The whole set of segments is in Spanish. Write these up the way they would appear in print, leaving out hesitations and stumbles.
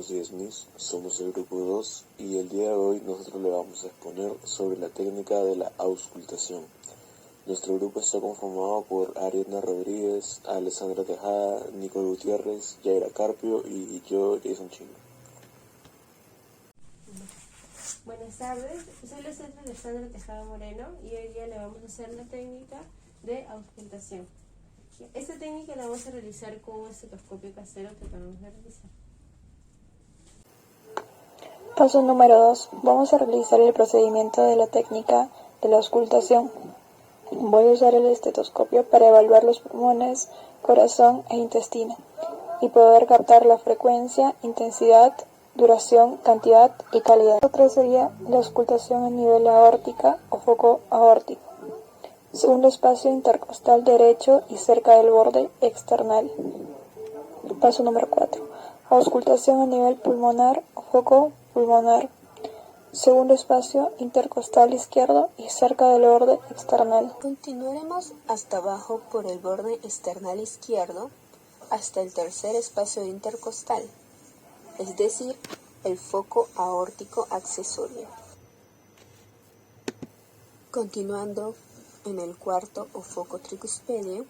José Smith, somos el grupo 2 y el día de hoy nosotros le vamos a exponer sobre la técnica de la auscultación. Nuestro grupo está conformado por Ariadna Rodríguez, Alessandra Tejada, Nicole Gutiérrez, Yaira Carpio y yo, Jason Chingo. Buenas tardes, soy la docente Alessandra Tejada Moreno y hoy día le vamos a hacer la técnica de auscultación. Esta técnica la vamos a realizar con un estetoscopio casero que acabamos de realizar. Paso número 2. Vamos a realizar el procedimiento de la técnica de la auscultación. Voy a usar el estetoscopio para evaluar los pulmones, corazón e intestino y poder captar la frecuencia, intensidad, duración, cantidad y calidad. Otra sería la auscultación a nivel aórtica o foco aórtico. Segundo espacio intercostal derecho y cerca del borde external. Paso número 4. Auscultación a nivel pulmonar o foco pulmonar. Segundo espacio intercostal izquierdo y cerca del borde external. Continuaremos hasta abajo por el borde external izquierdo hasta el tercer espacio intercostal, es decir, el foco aórtico accesorio. Continuando en el cuarto o foco tricuspedio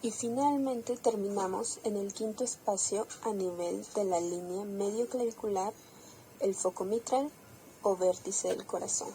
y finalmente terminamos en el quinto espacio a nivel de la línea medio clavicular, el foco mitral o vértice del corazón.